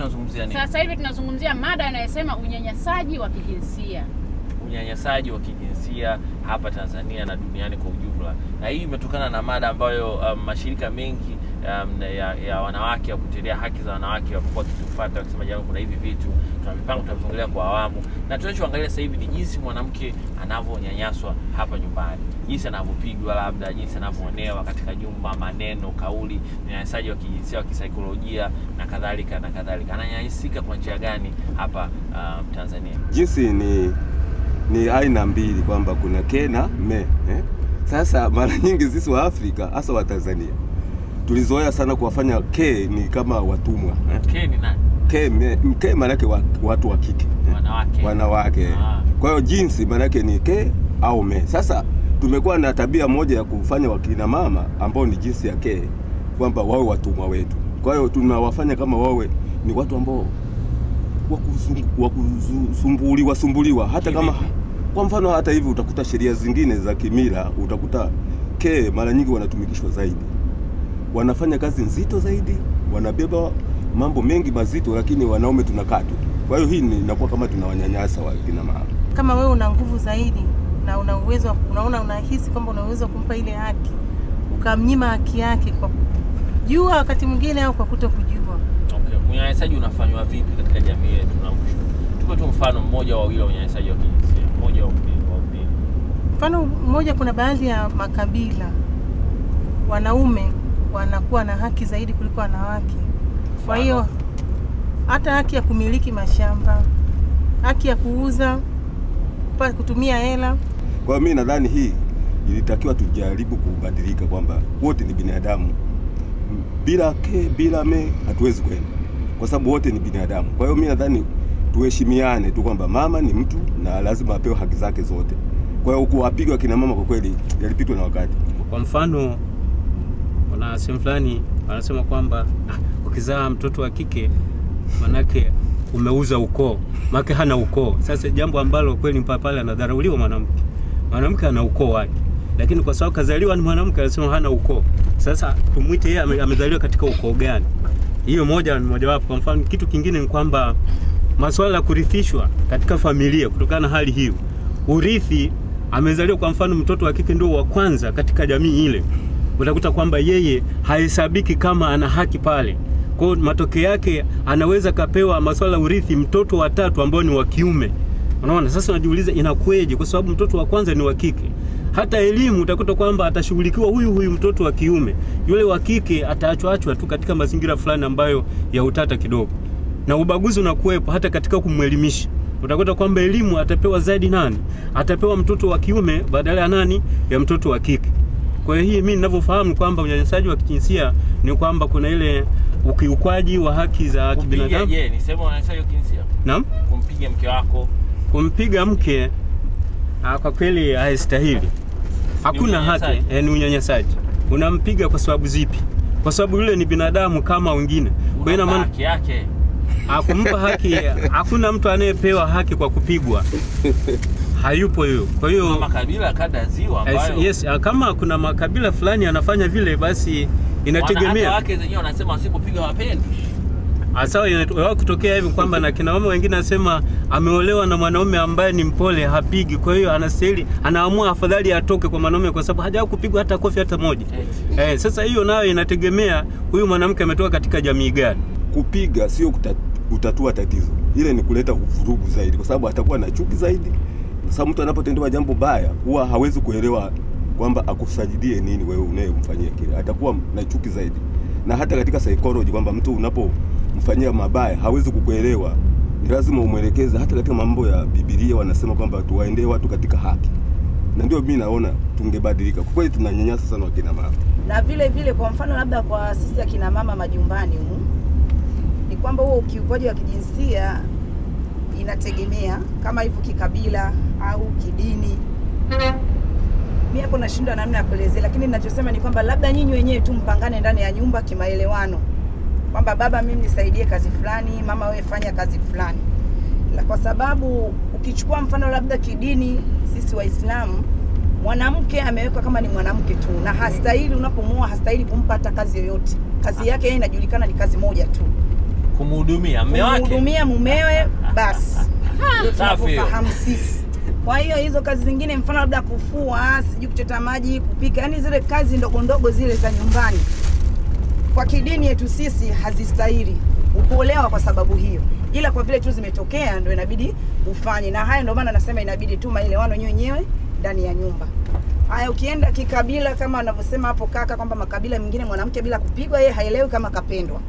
tunazungumzia nini? Sasa hivi tunazungumzia mada inayosema unyanyasaji wa kijinsia. Unyanyasaji wa kijinsia hapa Tanzania na duniani kwa ujumla. Na hii imetokana na mada ambayo mashirika mengi ya wanawake ya kutetea haki za wanawake wamekuwa wakitufuata wakisema jamani, kuna hivi vitu tunavipanga, tutaviongelea kwa awamu. Na tunachoangalia sasa hivi ni jinsi mwanamke anavyonyanyaswa hapa nyumbani, jinsi anavyopigwa, labda jinsi anavyoonewa katika nyumba, maneno, kauli, unyanyasaji wa kijinsia, wa kisaikolojia na kadhalika na kadhalika. Ananyanyasika kwa njia gani hapa Tanzania? Jinsi ni aina mbili, kwamba kuna ke na me. Sasa mara nyingi sisi wa Afrika, hasa wa Tanzania, tulizoea sana kuwafanya ke ni kama watumwa. Ke ni nani? Ke maana yake watu wa kike, wanawake. Kwa hiyo jinsi maana yake ni ke au me. Sasa tumekuwa na tabia moja ya kufanya wakina mama ambao ni jinsi ya ke, kwamba wawe watumwa wetu. Kwa hiyo tunawafanya kama wawe ni watu ambao wakusumbuliwa hata kama kwa mfano, hata hivi utakuta sheria zingine za kimila, utakuta ke mara nyingi wanatumikishwa zaidi, wanafanya kazi nzito zaidi, wanabeba mambo mengi mazito, lakini wanaume tunakaa tu. Kwa hiyo hii inakuwa kama tunawanyanyasa wakina mama. Kama wewe una nguvu zaidi na una uwezo, unahisi kwamba una uwezo kumpa ile haki, ukamnyima haki yake kwa kujua wakati mwingine au kwa kutokujua. Okay, unyanyasaji unafanywa vipi katika jamii yetu? Na tupe tu mfano mmoja wa wile unyanyasaji wa kijinsia, mmoja wa mbili. Mfano mmoja, kuna baadhi ya makabila wanaume wanakuwa na haki zaidi kuliko wanawake. Kwa hiyo hata haki ya kumiliki mashamba, haki ya kuuza, kutumia hela. Kwa mimi nadhani hii ilitakiwa tujaribu kubadilika, kwamba wote ni binadamu. Bila ke bila me hatuwezi kwenda, kwa sababu wote ni binadamu. Kwa hiyo mimi nadhani tuheshimiane tu, kwamba mama ni mtu na lazima apewe haki zake zote. Kwa hiyo kuwapigwa kina mama kwa kweli yalipitwa na wakati. Kwa mfano, kuna sehemu fulani wanasema kwamba ukizaa mtoto wa kike manake umeuza ukoo, maana hana ukoo. Sasa jambo ambalo kweli mpaka pale anadharauliwa mwanamke. Mwanamke ana ukoo wake, lakini kwa sababu kazaliwa ni mwanamke anasema hana ukoo. Sasa tumuite yeye amezaliwa katika ukoo gani? Hiyo moja wapo. Kwa mfano, kitu kingine ni kwamba masuala ya kurithishwa katika familia, kutokana na hali hiyo, urithi, amezaliwa kwa mfano mtoto wa kike ndio wa kwanza katika jamii ile, utakuta kwamba yeye haisabiki kama ana haki pale. Kwa matokeo yake anaweza kapewa masuala urithi mtoto wa tatu ambao ni wa kiume. Unaona, sasa unajiuliza inakueje, kwa sababu mtoto wa kwanza ni wa kike. Hata elimu utakuta kwamba atashughulikiwa huyu mtoto wa kiume, yule wa kike ataachwa tu katika mazingira fulani ambayo ya utata kidogo. Na ubaguzi unakuwepo hata katika kumwelimisha. Utakuta kwamba elimu atapewa zaidi nani? Atapewa mtoto wa kiume badala ya nani? Ya mtoto wa kike. Kwa hiyo mimi ninavyofahamu kwamba unyanyasaji wa kijinsia ni kwamba kuna ile ukiukwaji wa haki za kibinadamu. Je, ni sema unyanyasaji wa kijinsia? Naam? Kumpiga mke wako. Kumpiga mke kwa kweli haistahili. Hakuna haki, ni unyanyasaji. Unampiga kwa sababu zipi? Kwa sababu yule ni binadamu kama wengine. Kwa hiyo maana haki yake. Kumpa haki, hakuna mtu anayepewa haki kwa kupigwa. Hayupo hiyo. Kwa hiyo makabila kada ziwa ambayo yes, kama kuna makabila fulani anafanya vile, basi inategemea. Wake zenyewe wanasema wasipopiga wapendi. Asawa, inatokea kutokea hivi kwamba na kina mama wengine nasema ameolewa na mwanaume ambaye ni mpole, hapigi. Kwa hiyo anastahili, anaamua afadhali atoke kwa mwanaume kwa sababu hajawahi kupigwa hata kofi hata moja. Sasa hiyo nayo inategemea huyu mwanamke ametoka katika jamii gani. Kupiga sio kutatua tatizo. Ile ni kuleta vurugu zaidi, kwa sababu atakuwa na chuki zaidi. Sasa mtu anapotendewa jambo baya huwa hawezi kuelewa kwamba akusajidie nini wewe unayemfanyia kile. Atakuwa na chuki zaidi. Na hata katika psychology kwamba mtu unapomfanyia mabaya hawezi kukuelewa, ni lazima umwelekeze. Hata katika mambo ya Biblia wanasema kwamba tuwaendee watu katika haki. Na ndio mimi naona tungebadilika. Kwa kweli tunanyanyasa sana wakina mama. Na vile kwa mfano labda kwa sisi akina mama majumbani humu, ni kwamba huo ukiukwaji wa kijinsia inategemea kama hivyo kikabila au kidini. Mimi hapo nashindwa namna ya kuelezea, lakini ninachosema ni kwamba labda nyinyi wenyewe tu mpangane ndani ya nyumba kimaelewano. Kwamba baba mimi nisaidie kazi fulani, mama wewe fanya kazi fulani. Kwa sababu ukichukua mfano labda kidini, sisi Waislamu, mwanamke amewekwa kama ni mwanamke tu na hastahili, unapomuoa hastahili kumpa hata kazi yoyote. Kazi yake yeye inajulikana ni kazi moja tu. kumhudumia mume wake, kumhudumia mumewe basi. Safi. Tunafahamu sisi. Kwa hiyo hizo kazi zingine, mfano labda kufua, sijui kuchota maji, kupika, yani zile kazi ndogo ndogo zile za nyumbani, kwa kidini yetu sisi hazistahili ukuolewa kwa sababu hiyo, ila kwa vile tu zimetokea ndio inabidi ufanye. Na haya ndio maana nasema inabidi tu maelewano wenyewe ndani ya nyumba. Haya, ukienda kikabila kama anavyosema hapo kaka kwamba makabila mengine mwanamke bila kupigwa yeye haelewi kama kapendwa,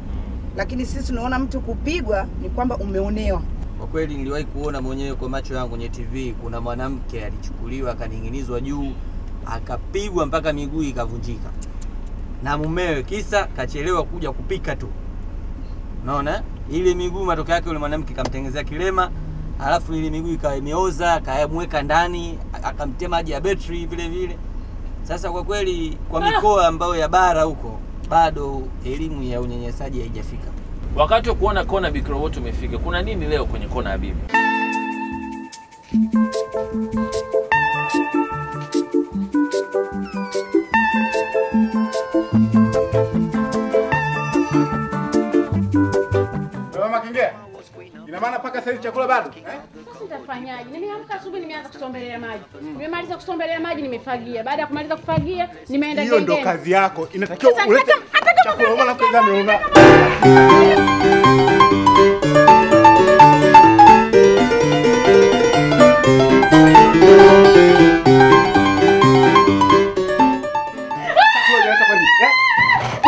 lakini sisi tunaona mtu kupigwa ni kwamba umeonewa. Kwa kweli niliwahi kuona mwenyewe kwa macho yangu kwenye TV, kuna mwanamke alichukuliwa akaning'inizwa juu akapigwa mpaka miguu ikavunjika na mumewe, kisa kachelewa kuja kupika tu. Unaona? Ile miguu matokeo yake yule mwanamke kamtengenezea kilema, alafu ile miguu ikawa imeoza, akamweka ndani, akamtia maji ya betri vile vile. Sasa kwa kweli kwa mikoa ambayo ya bara huko bado elimu ya unyanyasaji haijafika. Wakati wa kuona kona Big Robot umefika. Kuna nini leo kwenye kona ya bibi? Mama Kingea, ina maana paka sasa chakula bado? Sasa nitafanyaje? Nimeamka asubuhi nimeanza kusombelea maji. Nimemaliza kusombelea maji nimefagia. Baada ya kumaliza kufagia nimeenda gengeni. Hiyo ndo kazi yako. Inatakiwa ulete chakula mama kwanza ameona.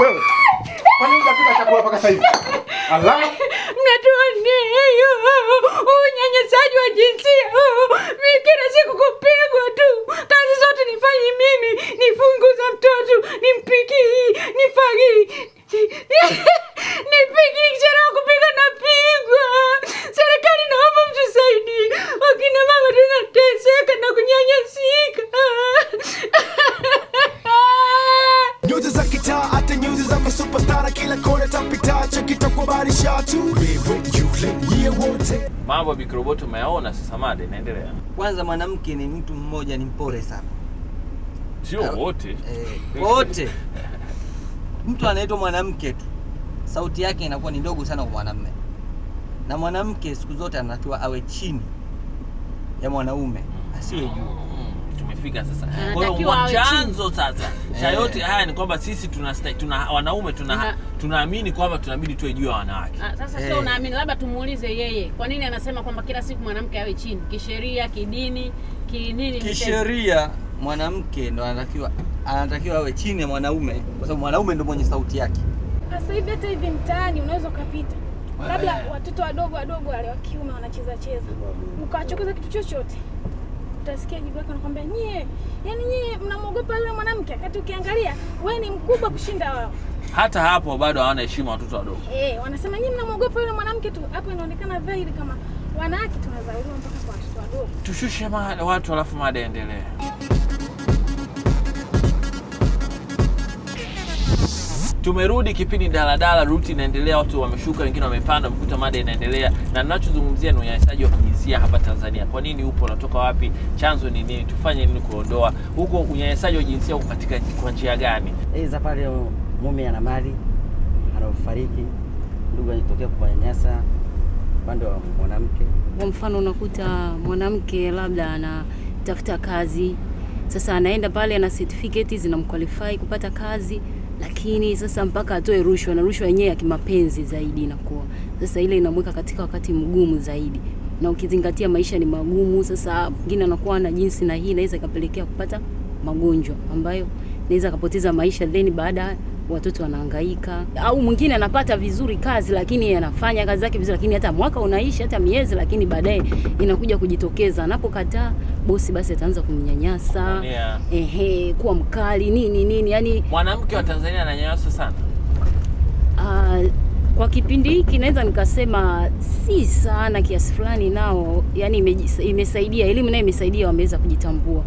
Wewe. Kwani unapika chakula paka sasa hivi? Allah. Mnatuonea unyanyasaji wa jinsia. Mimi kila siku kupigwa tu. Kazi zote nifanye mimi, nifunguza mtoto, nimpiki, nifagi. Nipiki kisha kupika na pigwa. Serikali naomba mtusaidie. Wakina mama tunateseka na kunyanyasika. Nyuzi za kitaa, hata nyuzi za masupastara, kila kona tapita, chakita kwa barisha tu. Wewe yule ye wote. Mambo Big Robot umeyaona sasa, mada inaendelea. Kwanza mwanamke ni mtu mmoja, ni mpore sana. Sio wote. Wote. Mtu anaitwa mwanamke tu, sauti yake inakuwa ni ndogo sana kwa mwanamume. Na mwanamke siku zote anatakiwa awe chini ya mwanaume, asiwe juu. Tumefika sasa. Kwa hiyo chanzo sasa cha yote haya ni kwamba sisi tuna wanaume tunaamini kwamba tunabidi tuwe juu ya wanawake. Sasa sio unaamini, labda tumuulize yeye. Kwa nini anasema kwamba kila siku mwanamke awe chini? Kisheria, kidini, kinini? Kisheria mwanamke ndo anatakiwa awe chini ya mwanaume, kwa sababu mwanaume ndo mwenye sauti yake. Sasa hivi hata hivi mtaani unaweza ukapita, labda watoto wadogo wale wa kiume wanacheza, ukawachokoza kitu chochote, utasikia jibu lake anakuambia nyie mnamwogopa yule mwanamke, wakati ukiangalia wewe ni mkubwa kushinda wao. Hata hapo bado hawana heshima watoto wadogo. Wanasema nyie mnamwogopa yule mwanamke tu. Hapo inaonekana dhahiri kama wanawake tunazaliwa mpaka kwa watoto wadogo. Tushushe watu alafu mada endelee. Tumerudi kipindi daladala, ruti inaendelea, watu wameshuka, wengine wamepanda, mkuta mada inaendelea. Na ninachozungumzia ni unyanyasaji wa kijinsia hapa Tanzania. Kwa nini upo, unatoka wapi, chanzo ni nini, tufanye nini kuondoa huko unyanyasaji wa jinsia uko katika kwa njia gani? Za pale mume ana mali, anafariki, ndugu anatokea kunyanyasa upande wa mwanamke. Kwa mfano unakuta mwanamke labda anatafuta kazi, sasa anaenda pale na certificate zinamqualify kupata kazi, lakini sasa mpaka atoe rushwa, na rushwa yenyewe ya kimapenzi zaidi inakuwa. Sasa ile inamweka katika wakati mgumu zaidi. Na ukizingatia maisha ni magumu, sasa mwingine anakuwa na jinsi, na hii inaweza ikapelekea kupata magonjwa ambayo inaweza kapoteza maisha, then baada watoto wanahangaika. Au mwingine anapata vizuri kazi, lakini anafanya kazi yake vizuri, lakini hata mwaka unaisha, hata miezi, lakini baadaye inakuja kujitokeza. Anapokataa bosi, basi ataanza kumnyanyasa, kuwa mkali, nini, yani mwanamke wa Tanzania ananyanyaswa sana. Kwa kipindi hiki naweza nikasema si sana, kiasi fulani nao, yani imesaidia, elimu nayo imesaidia, wameweza kujitambua.